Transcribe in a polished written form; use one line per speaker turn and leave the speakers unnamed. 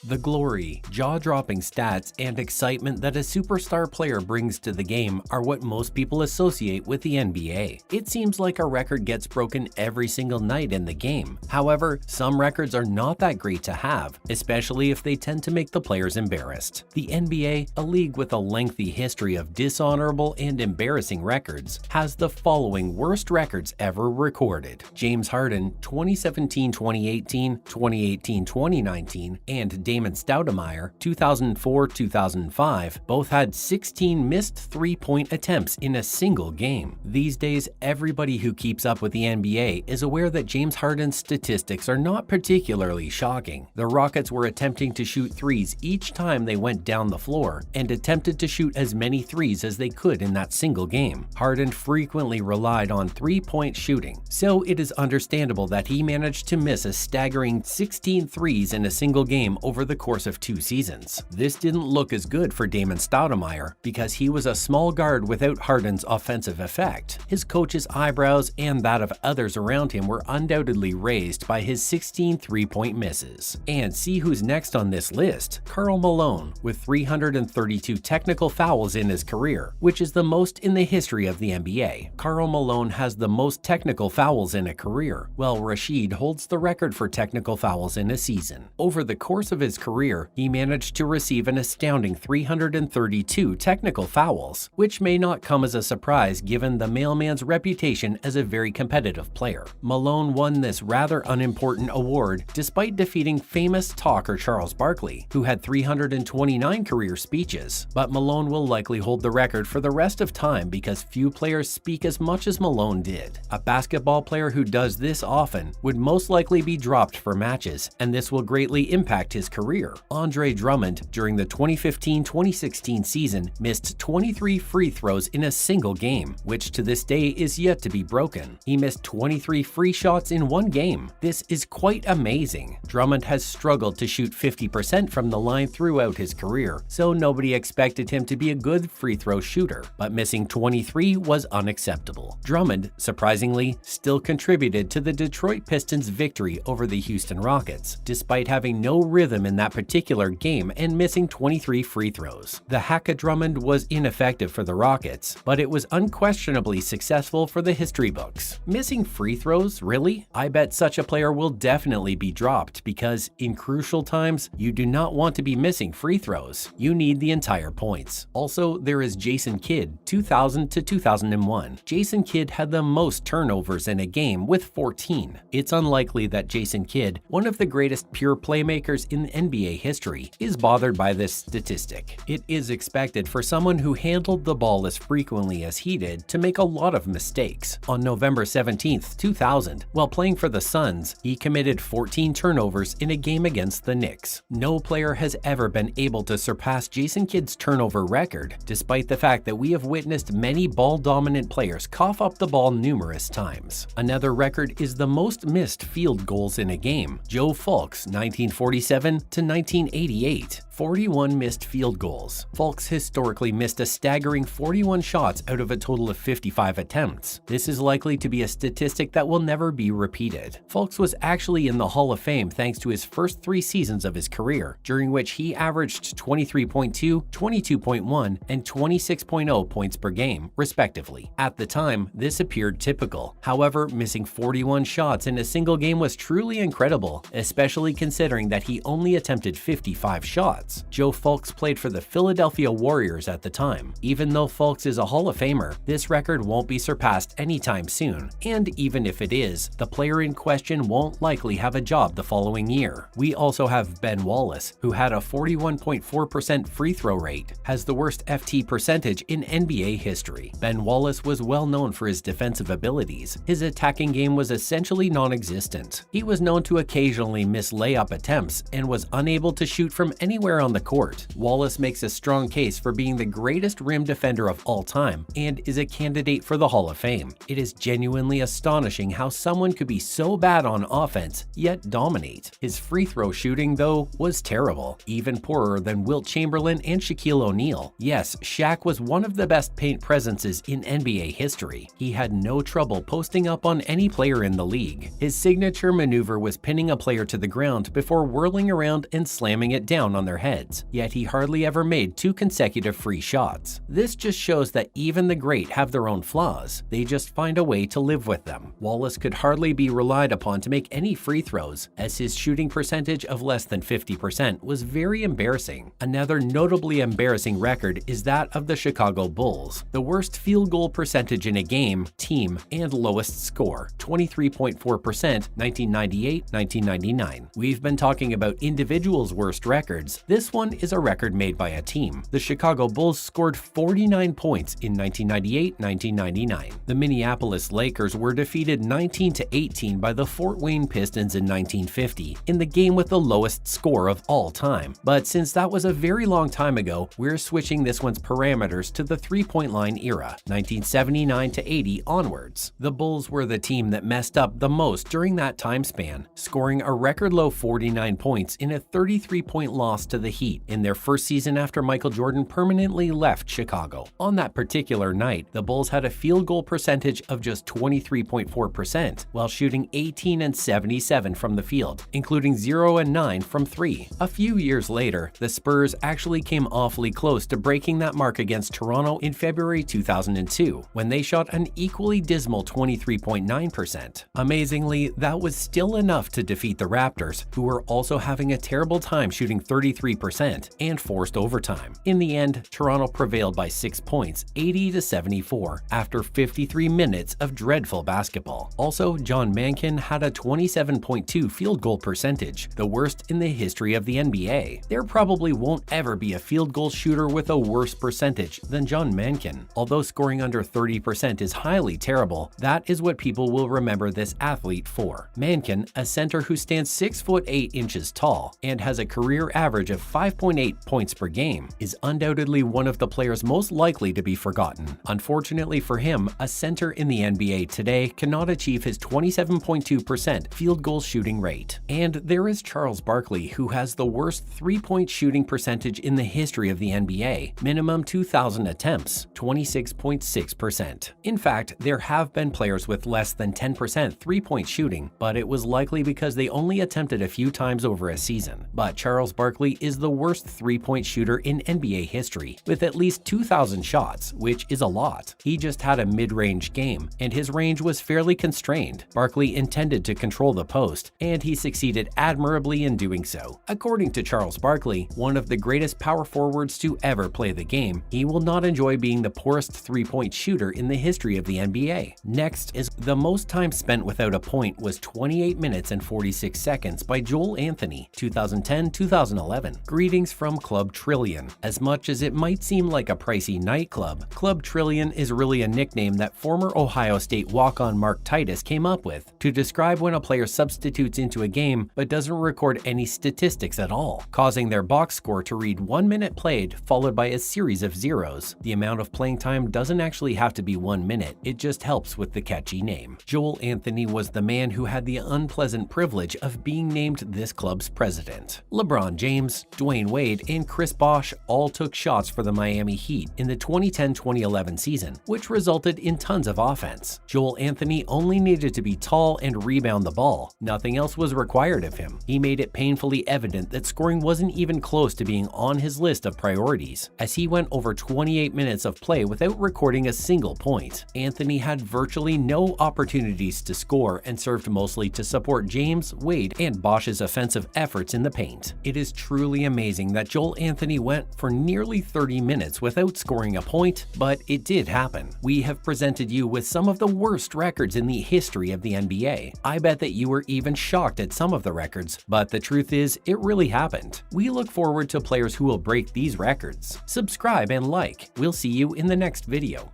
The glory, jaw-dropping stats, and excitement that a superstar player brings to the game are what most people associate with the NBA. It seems like a record gets broken every single night in the game. However, some records are not that great to have, especially if they tend to make the players embarrassed. The NBA, a league with a lengthy history of dishonorable and embarrassing records, has the following worst records ever recorded. James Harden, 2017-2018, 2018-2019, and Damon Stoudemire, 2004-2005, both had 16 missed three-point attempts in a single game. These days, everybody who keeps up with the NBA is aware that James Harden's statistics are not particularly shocking. The Rockets were attempting to shoot threes each time they went down the floor, and attempted to shoot as many threes as they could in that single game. Harden frequently relied on three-point shooting, so it is understandable that he managed to miss a staggering 16 threes in a single game over the course of 2 seasons. This didn't look as good for Damon Stoudemire because he was a small guard without Harden's offensive effect. His coach's eyebrows and that of others around him were undoubtedly raised by his 16 three-point misses. And see who's next on this list: Karl Malone, with 332 technical fouls in his career, which is the most in the history of the NBA. Karl Malone has the most technical fouls in a career, while Rashid holds the record for technical fouls in a season. Over the course of his career, he managed to receive an astounding 332 technical fouls, which may not come as a surprise given the mailman's reputation as a very competitive player. Malone won this rather unimportant award despite defeating famous talker Charles Barkley, who had 329 career speeches, but Malone will likely hold the record for the rest of time because few players speak as much as Malone did. A basketball player who does this often would most likely be dropped for matches, and this will greatly impact his career. Andre Drummond, during the 2015-2016 season, missed 23 free throws in a single game, which to this day is yet to be broken. He missed 23 free shots in one game. This is quite amazing. Drummond has struggled to shoot 50% from the line throughout his career, so nobody expected him to be a good free throw shooter, but missing 23 was unacceptable. Drummond, surprisingly, still contributed to the Detroit Pistons' victory over the Houston Rockets, despite having no rhythm in that particular game and missing 23 free throws. The hack of Drummond was ineffective for the Rockets, but it was unquestionably successful for the history books. Missing free throws, really? I bet such a player will definitely be dropped because in crucial times, you do not want to be missing free throws. You need the entire points. Also, there is Jason Kidd, 2000-2001. Jason Kidd had the most turnovers in a game with 14. It's unlikely that Jason Kidd, one of the greatest pure playmakers in NBA history, is bothered by this statistic. It is expected for someone who handled the ball as frequently as he did to make a lot of mistakes. On November 17, 2000, while playing for the Suns, he committed 14 turnovers in a game against the Knicks. No player has ever been able to surpass Jason Kidd's turnover record, despite the fact that we have witnessed many ball-dominant players cough up the ball numerous times. Another record is the most missed field goals in a game. Joe Fulks, 1947-1988. 41 missed field goals. Fulks historically missed a staggering 41 shots out of a total of 55 attempts. This is likely to be a statistic that will never be repeated. Fulks was actually in the Hall of Fame thanks to his first 3 seasons of his career, during which he averaged 23.2, 22.1, and 26.0 points per game, respectively. At the time, this appeared typical. However, missing 41 shots in a single game was truly incredible, especially considering that he only attempted 55 shots. Joe Fulks played for the Philadelphia Warriors at the time. Even though Fulks is a Hall of Famer, this record won't be surpassed anytime soon, and even if it is, the player in question won't likely have a job the following year. We also have Ben Wallace, who had a 41.4% free throw rate, has the worst FT percentage in NBA history. Ben Wallace was well known for his defensive abilities. His attacking game was essentially non-existent. He was known to occasionally miss layup attempts and was unable to shoot from anywhere anywhere on the court. Wallace makes a strong case for being the greatest rim defender of all time and is a candidate for the Hall of Fame. It is genuinely astonishing how someone could be so bad on offense, yet dominate. His free throw shooting, though, was terrible, even poorer than Wilt Chamberlain and Shaquille O'Neal. Yes, Shaq was one of the best paint presences in NBA history. He had no trouble posting up on any player in the league. His signature maneuver was pinning a player to the ground before whirling around and slamming it down on their heads, yet he hardly ever made 2 consecutive free shots. This just shows that even the great have their own flaws. They just find a way to live with them. Wallace could hardly be relied upon to make any free throws, as his shooting percentage of less than 50% was very embarrassing. Another notably embarrassing record is that of the Chicago Bulls. The worst field goal percentage in a game, team, and lowest score, 23.4%, 1998-1999. We've been talking about individuals' worst records. This one is a record made by a team. The Chicago Bulls scored 49 points in 1998-1999. The Minneapolis Lakers were defeated 19-18 by the Fort Wayne Pistons in 1950, in the game with the lowest score of all time. But since that was a very long time ago, we're switching this one's parameters to the three-point line era, 1979-80 onwards. The Bulls were the team that messed up the most during that time span, scoring a record-low 49 points in a 33-point loss to the Heat in their first season after Michael Jordan permanently left Chicago. On that particular night, the Bulls had a field goal percentage of just 23.4%, while shooting 18-77 from the field, including 0-9 from 3. A few years later, the Spurs actually came awfully close to breaking that mark against Toronto in February 2002, when they shot an equally dismal 23.9%. Amazingly, that was still enough to defeat the Raptors, who were also having a terrible time shooting 33% and forced overtime. In the end, Toronto prevailed by 6 points, 80-74, after 53 minutes of dreadful basketball. Also, John Mankin had a 27.2 field goal percentage, the worst in the history of the NBA. There probably won't ever be a field goal shooter with a worse percentage than John Mankin. Although scoring under 30% is highly terrible, that is what people will remember this athlete for. Mankin, a center who stands 6 foot 8 inches tall and has a career average of 5.8 points per game, is undoubtedly one of the players most likely to be forgotten. Unfortunately for him, a center in the NBA today cannot achieve his 27.2% field goal shooting rate. And there is Charles Barkley, who has the worst three-point shooting percentage in the history of the NBA, minimum 2,000 attempts, 26.6%. In fact, there have been players with less than 10% three-point shooting, but it was likely because they only attempted a few times over a season. But Charles Barkley is the worst three-point shooter in NBA history, with at least 2,000 shots, which is a lot. He just had a mid-range game, and his range was fairly constrained. Barkley intended to control the post, and he succeeded admirably in doing so. According to Charles Barkley, one of the greatest power forwards to ever play the game, he will not enjoy being the poorest three-point shooter in the history of the NBA. Next is the most time spent without a point was 28 minutes and 46 seconds by Joel Anthony, 2010-2011. Greetings from Club Trillion. As much as it might seem like a pricey nightclub, Club Trillion is really a nickname that former Ohio State walk-on Mark Titus came up with to describe when a player substitutes into a game but doesn't record any statistics at all, causing their box score to read 1 minute played followed by a series of zeros. The amount of playing time doesn't actually have to be 1 minute, it just helps with the catchy name. Joel Anthony was the man who had the unpleasant privilege of being named this club's president. LeBron James, Dwayne Wade, and Chris Bosh all took shots for the Miami Heat in the 2010-2011 season, which resulted in tons of offense. Joel Anthony only needed to be tall and rebound the ball. Nothing else was required of him. He made it painfully evident that scoring wasn't even close to being on his list of priorities, as he went over 28 minutes of play without recording a single point. Anthony had virtually no opportunities to score and served mostly to support James, Wade, and Bosh's offensive efforts in the paint. It is truly amazing that Joel Anthony went for nearly 30 minutes without scoring a point, but it did happen. We have presented you with some of the worst records in the history of the NBA. I bet that you were even shocked at some of the records, but the truth is, it really happened. We look forward to players who will break these records. Subscribe and like. We'll see you in the next video.